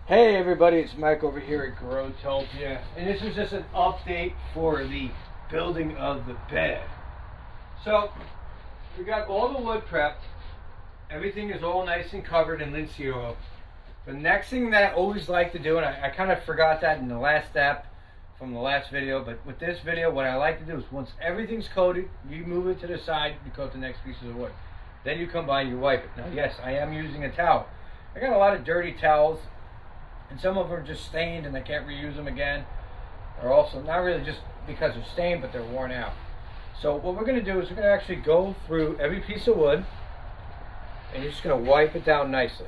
Hey everybody, it's Mike over here at Growtopia, and this is just an update for the building of the bed. So, we got all the wood prepped, everything is all nice and covered in linseed oil. The next thing that I always like to do, and I kind of forgot that in the last step from the last video, but with this video, what I like to do is once everything's coated, you move it to the side, you coat the next pieces of wood. Then you come by and you wipe it. Now yes, I am using a towel. I got a lot of dirty towels, and some of them are just stained and I can't reuse them again. They're also not really just because they're stained, but they're worn out. So what we're going to do is we're going to actually go through every piece of wood and you're just going to wipe it down nicely.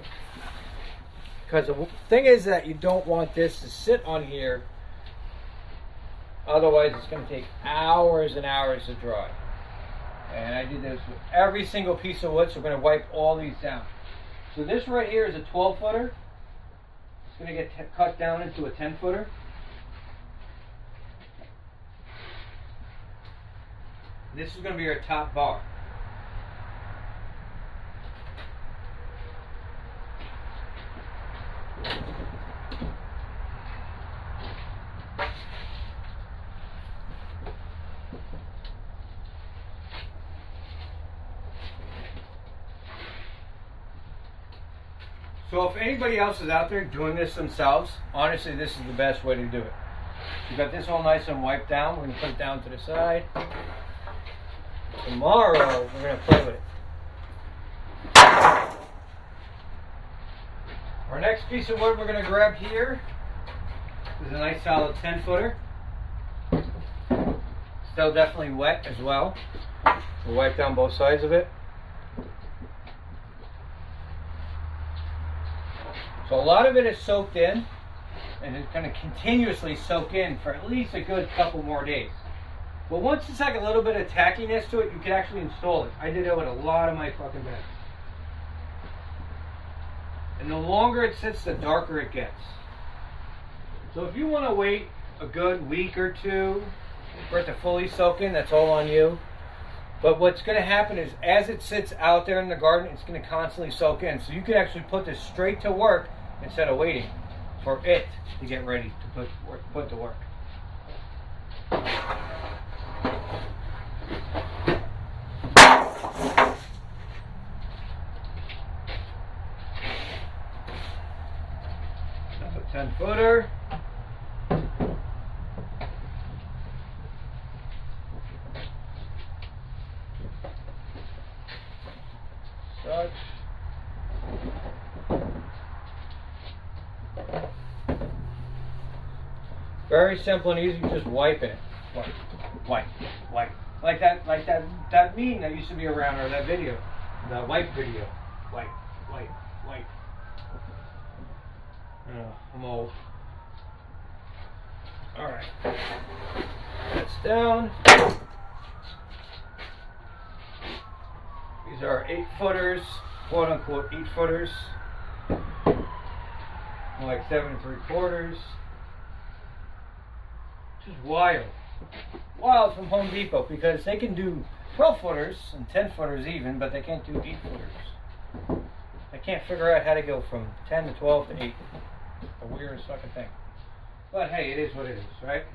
Because the thing is that you don't want this to sit on here, otherwise it's going to take hours and hours to dry. And I did this with every single piece of wood, so we're going to wipe all these down. So this right here is a 12-footer. It's going to get cut down into a 10-footer. This is going to be our top bar. So if anybody else is out there doing this themselves, honestly, this is the best way to do it. You got this all nice and wiped down. We're going to put it down to the side. Tomorrow, we're going to play with it. Our next piece of wood we're going to grab here is a nice solid 10-footer. Still definitely wet as well. We'll wipe down both sides of it. So a lot of it is soaked in, and it's going to continuously soak in for at least a good couple more days. But once it's like a little bit of tackiness to it, you can actually install it. I did it with a lot of my fucking beds. And the longer it sits, the darker it gets. So if you want to wait a good week or two for it to fully soak in, that's all on you. But what's going to happen is as it sits out there in the garden, it's going to constantly soak in. So you can actually put this straight to work instead of waiting for it to get ready to put to work. Another 10-footer. Such. Very simple and easy, just wiping it. Wipe. Like that meme that used to be around, or that video, the wipe video. Wipe. I'm old. Alright. That's down. These are 8-footers, quote unquote 8-footers. More like 7 3/4. Just wild from Home Depot, because they can do 12-footers and 10-footers even, but they can't do 8-footers. They can't figure out how to go from 10 to 12 to 8. The weirdest fucking thing. But hey, it is what it is, right?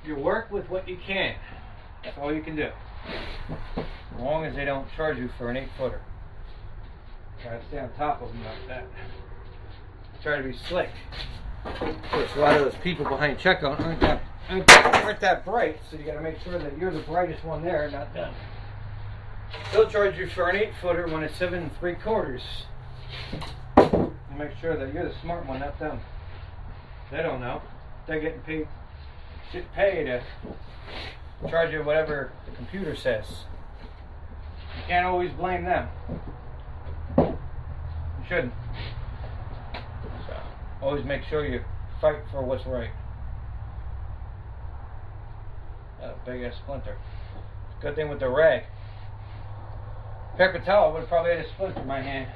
You work with what you can. That's all you can do. As long as they don't charge you for an 8-footer. Try to stay on top of them like that. Try to be slick. Of course, a lot of those people behind checkout aren't that bright, so you got to make sure that you're the brightest one there, not them. They'll charge you for an 8-footer when it's 7 3/4. And make sure that you're the smart one, not them. They don't know. They're getting paid to charge you whatever the computer says. You can't always blame them. You shouldn't. So, always make sure you fight for what's right. That big ass splinter. Good thing with the rag. Paper towel would have probably had a splinter in my hand.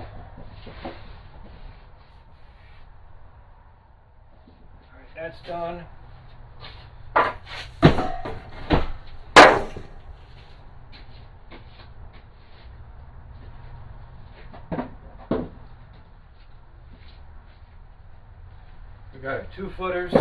Alright, that's done. got our 2 footers.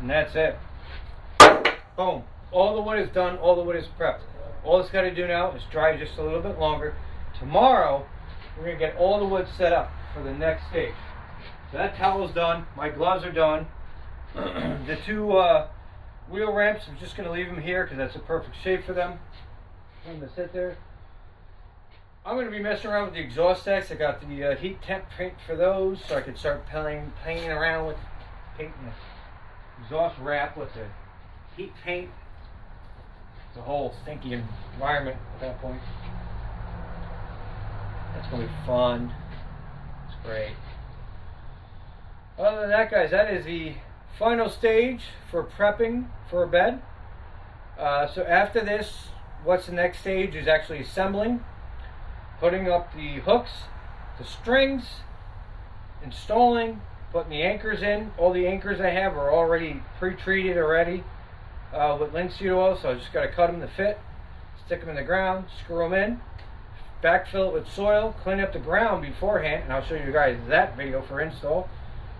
And that's it. Boom. All the wood is done. All the wood is prepped. All it's got to do now is dry just a little bit longer. Tomorrow, we're going to get all the wood set up for the next stage. So that towel's done. My gloves are done. The 2 wheel ramps, I'm just going to leave them here because that's a perfect shape for them. I'm going to sit there. I'm going to be messing around with the exhaust stacks. I got the heat temp paint for those, so I can start playing around with painting the exhaust wrap with the heat paint. It's a whole stinky environment at that point. That's going to be fun. It's great. Other than that, guys, that is the final stage for prepping for a bed. So after this, what's the next stage is actually assembling, putting up the hooks, the strings, installing, putting the anchors in. All the anchors I have are already pre-treated already with linseed oil, so I just got to cut them to fit, stick them in the ground, screw them in, backfill it with soil, clean up the ground beforehand, and I'll show you guys that video for install.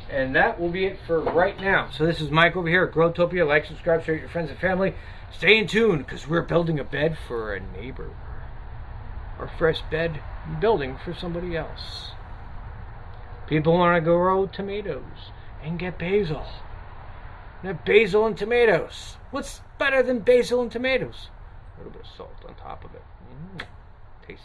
And that will be it for right now. So this is Mike over here at Growtopia. Like, subscribe, share with your friends and family. Stay in tune because we're building a bed for a neighbor. Our first bed building for somebody else. People want to grow tomatoes and get basil. Now, basil and tomatoes. What's better than basil and tomatoes? A little bit of salt on top of it. Tasty.